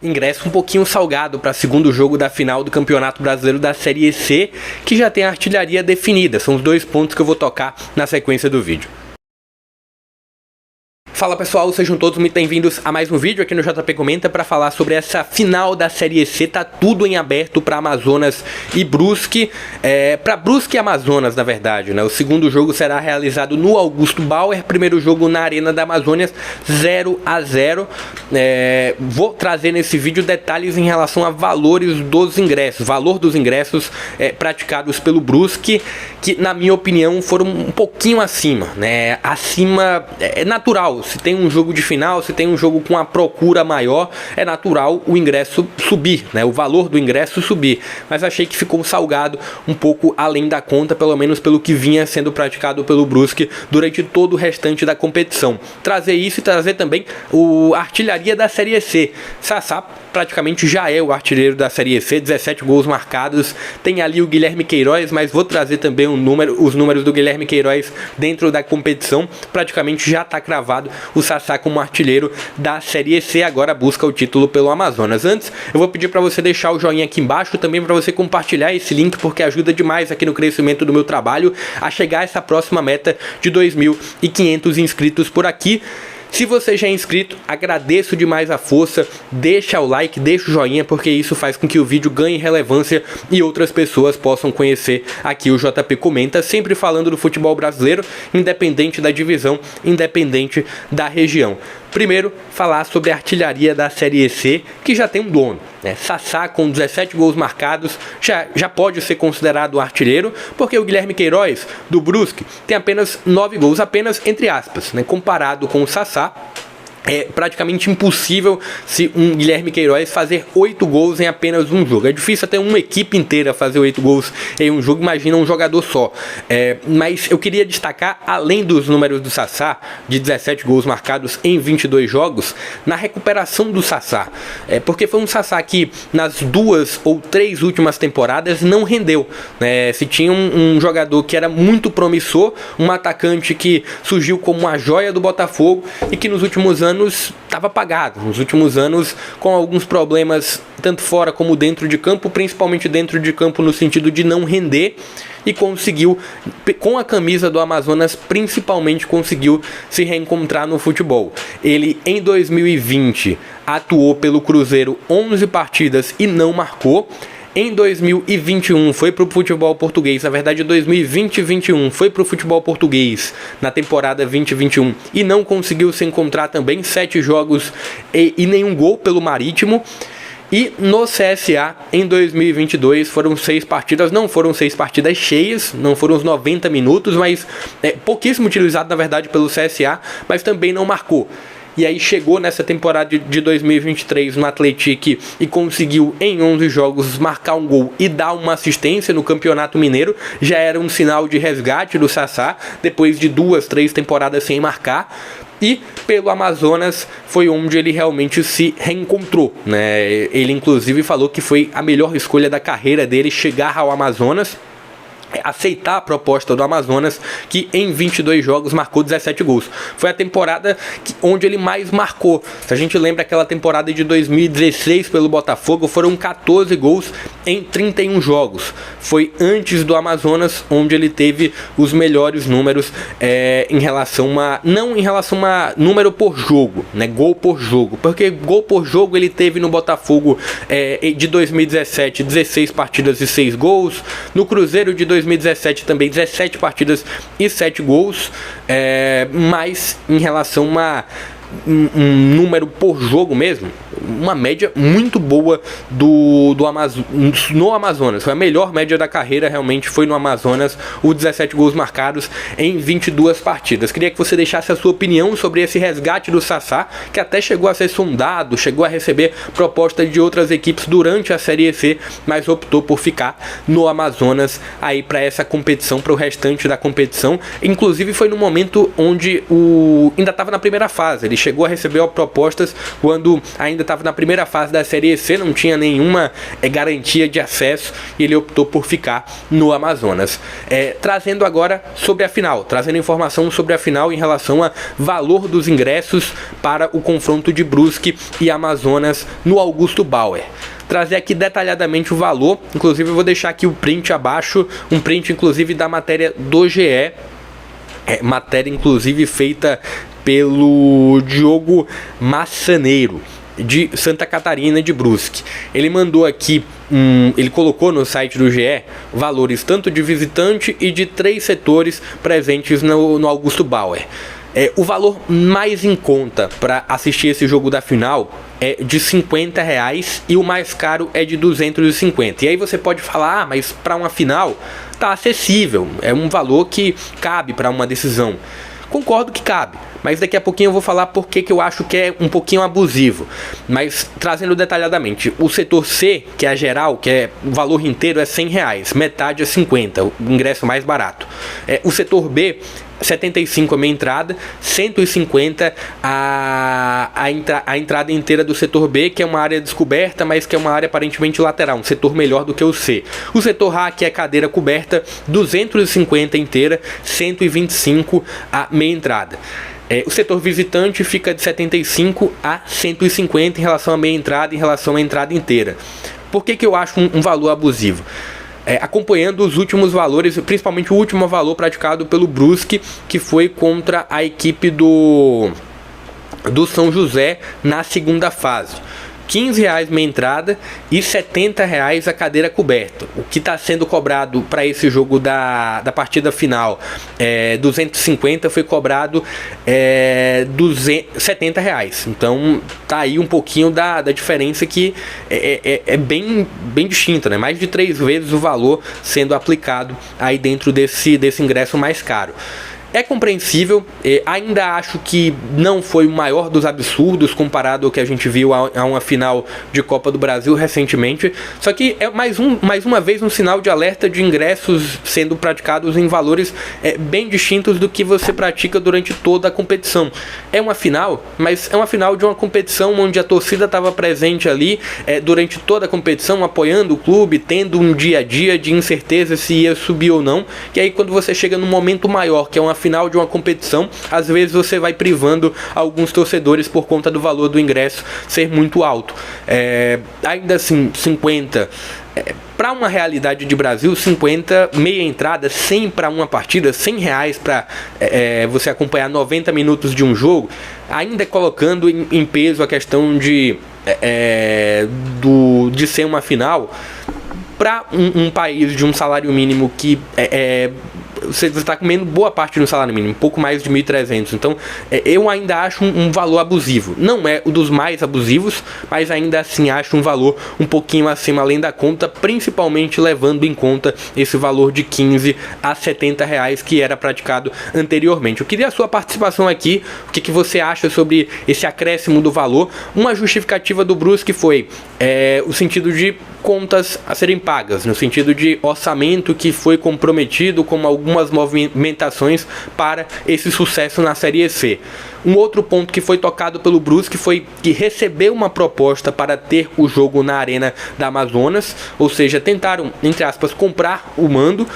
Ingresso um pouquinho salgado para segundo jogo da final do Campeonato Brasileiro da Série C, que já tem a artilharia definida. São os dois pontos que eu vou tocar na sequência do vídeo. Fala pessoal, sejam todos muito bem-vindos a mais um vídeo aqui no JP Comenta para falar sobre essa final da Série C. Tá tudo em aberto para Amazonas e Brusque, para Brusque e Amazonas, na verdade, né? O segundo jogo será realizado no Augusto Bauer, primeiro jogo na Arena da Amazônia, 0-0. Vou trazer nesse vídeo detalhes em relação a valores dos ingressos, valor dos ingressos praticados pelo Brusque, que na minha opinião foram um pouquinho acima, né? Acima, é natural. Se tem um jogo de final, se tem um jogo com a procura maior, é natural o ingresso subir, né? O valor do ingresso subir. Mas achei que ficou salgado um pouco além da conta, pelo menos pelo que vinha sendo praticado pelo Brusque durante todo o restante da competição. Trazer isso e trazer também a artilharia da Série C. Sassá praticamente já é o artilheiro da Série C, 17 gols marcados. Tem ali o Guilherme Queiroz, mas vou trazer também os números do Guilherme Queiroz dentro da competição. Praticamente já está cravado o Sassá como artilheiro da Série C, agora busca o título pelo Amazonas. Antes, eu vou pedir para você deixar o joinha aqui embaixo, também para você compartilhar esse link, porque ajuda demais aqui no crescimento do meu trabalho a chegar a essa próxima meta de 2.500 inscritos por aqui. Se você já é inscrito, agradeço demais a força, deixa o like, deixa o joinha, porque isso faz com que o vídeo ganhe relevância e outras pessoas possam conhecer aqui o JP Comenta, sempre falando do futebol brasileiro, independente da divisão, independente da região. Primeiro, falar sobre a artilharia da Série C, que já tem um dono, né? Sassá, com 17 gols marcados, já pode ser considerado artilheiro, porque o Guilherme Queiroz, do Brusque, tem apenas 9 gols, apenas entre aspas, né? Comparado com o Sassá. É praticamente impossível se um Guilherme Queiroz fazer 8 gols em apenas um jogo. É difícil até uma equipe inteira fazer 8 gols em um jogo, imagina um jogador só. Mas eu queria destacar, além dos números do Sassá, de 17 gols marcados em 22 jogos, na recuperação do Sassá. Porque foi um Sassá que nas 2 ou 3 últimas temporadas não rendeu. Se tinha um jogador que era muito promissor, um atacante que surgiu como uma joia do Botafogo e que nos últimos anos estava apagado, nos últimos anos com alguns problemas tanto fora como dentro de campo, principalmente dentro de campo no sentido de não render, e conseguiu, com a camisa do Amazonas, principalmente conseguiu se reencontrar no futebol. Ele em 2020 atuou pelo Cruzeiro 11 partidas e não marcou. Em 2021 foi para o futebol português, na verdade 2020-21 foi para o futebol português na temporada 2021 e não conseguiu se encontrar também, 7 jogos e nenhum gol pelo Marítimo. E no CSA, em 2022, foram 6 partidas, não foram 6 partidas cheias, não foram os 90 minutos, mas pouquíssimo utilizado na verdade pelo CSA, mas também não marcou. E aí chegou nessa temporada de 2023 no Atlético e conseguiu em 11 jogos marcar um gol e dar uma assistência no Campeonato Mineiro. Já era um sinal de resgate do Sassá, depois de 2, 3 temporadas sem marcar. E pelo Amazonas foi onde ele realmente se reencontrou, né? Ele inclusive falou que foi a melhor escolha da carreira dele chegar ao Amazonas, aceitar a proposta do Amazonas, que em 22 jogos marcou 17 gols. Foi a temporada onde ele mais marcou. Se a gente lembra aquela temporada de 2016 pelo Botafogo, foram 14 gols em 31 jogos. Foi antes do Amazonas onde ele teve os melhores números em relação a... não em relação a número por jogo, né? Gol por jogo. Porque gol por jogo ele teve no Botafogo de 2017, 16 partidas e 6 gols. No Cruzeiro de 2017 também 17 partidas e 7 gols, mas em relação a um número por jogo mesmo, uma média muito boa no Amazonas. Foi a melhor média da carreira, realmente foi no Amazonas, os 17 gols marcados em 22 partidas. Queria que você deixasse a sua opinião sobre esse resgate do Sassá, que até chegou a ser sondado, chegou a receber proposta de outras equipes durante a Série C, mas optou por ficar no Amazonas aí para essa competição, para o restante da competição. Inclusive foi no momento onde ainda estava na primeira fase, ele chegou a receber propostas quando ainda estava na primeira fase da Série C, não tinha nenhuma garantia de acesso, e ele optou por ficar no Amazonas. Trazendo agora sobre a final, trazendo informação sobre a final em relação a valor dos ingressos para o confronto de Brusque e Amazonas no Augusto Bauer. Trazer aqui detalhadamente o valor, inclusive eu vou deixar aqui o print abaixo, um print inclusive da matéria do GE, matéria inclusive feita pelo Diogo Massaneiro, de Santa Catarina, de Brusque. Ele mandou aqui, ele colocou no site do GE valores tanto de visitante e de 3 setores presentes no Augusto Bauer. O valor mais em conta para assistir esse jogo da final é de R$50 e o mais caro é de 250. E aí você pode falar, mas para uma final tá acessível, é um valor que cabe para uma decisão. Concordo que cabe, mas daqui a pouquinho eu vou falar porque que eu acho que é um pouquinho abusivo. Mas trazendo detalhadamente, o setor C, que é a geral, que é o valor inteiro, é R$100, metade é 50, o ingresso mais barato. O setor B, 75 a meia entrada, 150 a entrada inteira do setor B, que é uma área descoberta, mas que é uma área aparentemente lateral, um setor melhor do que o C. O setor A, que é cadeira coberta, 250 inteira, 125 a meia entrada. O setor visitante fica de 75 a 150 em relação à meia entrada, em relação à entrada inteira. Por que eu acho um valor abusivo? Acompanhando os últimos valores, principalmente o último valor praticado pelo Brusque, que foi contra a equipe do São José na segunda fase. R$15 meia entrada e R$70 a cadeira coberta. O que está sendo cobrado para esse jogo da partida final, 250, foi cobrado R$70. Então tá aí um pouquinho da diferença, que é bem distinta, né? Mais de 3 vezes o valor sendo aplicado aí dentro desse ingresso mais caro. É compreensível, ainda acho que não foi o maior dos absurdos comparado ao que a gente viu a uma final de Copa do Brasil recentemente, só que é mais uma vez um sinal de alerta de ingressos sendo praticados em valores bem distintos do que você pratica durante toda a competição. É uma final, mas é uma final de uma competição onde a torcida estava presente ali durante toda a competição, apoiando o clube, tendo um dia a dia de incerteza se ia subir ou não, e aí quando você chega num momento maior, que é uma final de uma competição, às vezes você vai privando alguns torcedores por conta do valor do ingresso ser muito alto. Ainda assim, 50 para uma realidade de Brasil, 50 meia entrada, 100 para uma partida, R$100 para você acompanhar 90 minutos de um jogo, ainda colocando em peso a questão de ser uma final. Para um país de um salário mínimo que você está comendo boa parte do salário mínimo, um pouco mais de 1.300. Então, eu ainda acho um valor abusivo. Não é o dos mais abusivos, mas ainda assim acho um valor um pouquinho acima, além da conta, principalmente levando em conta esse valor de 15 a R$70 que era praticado anteriormente. Eu queria a sua participação aqui, o que você acha sobre esse acréscimo do valor. Uma justificativa do Brusque foi o sentido de contas a serem pagas, no sentido de orçamento que foi comprometido, com algumas movimentações para esse sucesso na Série C. Um outro ponto que foi tocado pelo Brusque foi que recebeu uma proposta para ter o jogo na Arena da Amazonas, ou seja, tentaram, entre aspas, comprar o mando.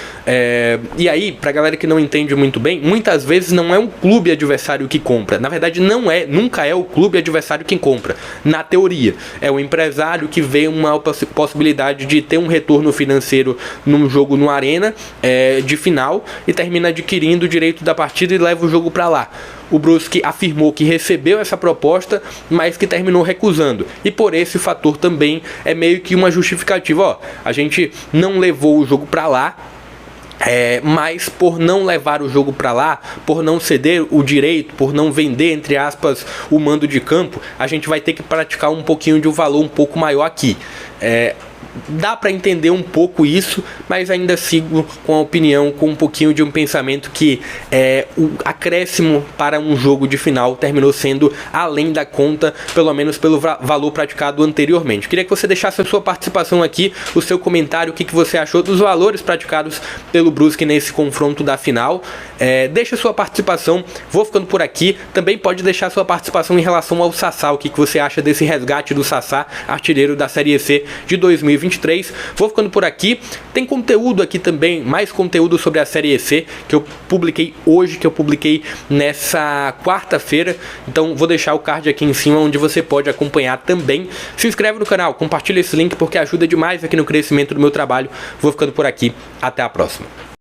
E aí, pra galera que não entende muito bem, muitas vezes não é um clube adversário que compra. Na verdade, nunca é o clube adversário quem compra. Na teoria, é o empresário que vê uma possibilidade de ter um retorno financeiro num jogo no Arena de final e termina adquirindo o direito da partida e leva o jogo para lá. O Brusque afirmou que recebeu essa proposta, mas que terminou recusando. E por esse fator também é meio que uma justificativa. A gente não levou o jogo para lá, mas por não levar o jogo para lá, por não ceder o direito, por não vender, entre aspas, o mando de campo, a gente vai ter que praticar um pouquinho de um valor um pouco maior aqui. dá para entender um pouco isso, mas ainda sigo com a opinião, com um pouquinho de um pensamento que o acréscimo para um jogo de final terminou sendo além da conta, pelo menos pelo valor praticado anteriormente. Queria que você deixasse a sua participação aqui, o seu comentário, o que você achou dos valores praticados pelo Brusque nesse confronto da final. Deixa a sua participação, vou ficando por aqui. Também pode deixar a sua participação em relação ao Sassá, o que você acha desse resgate do Sassá, artilheiro da Série C de 2023. Vou ficando por aqui. Tem conteúdo aqui também, mais conteúdo sobre a Série C que eu publiquei hoje, que eu publiquei nessa quarta-feira. Então vou deixar o card aqui em cima onde você pode acompanhar também. Se inscreve no canal, compartilha esse link porque ajuda demais aqui no crescimento do meu trabalho. Vou ficando por aqui. Até a próxima.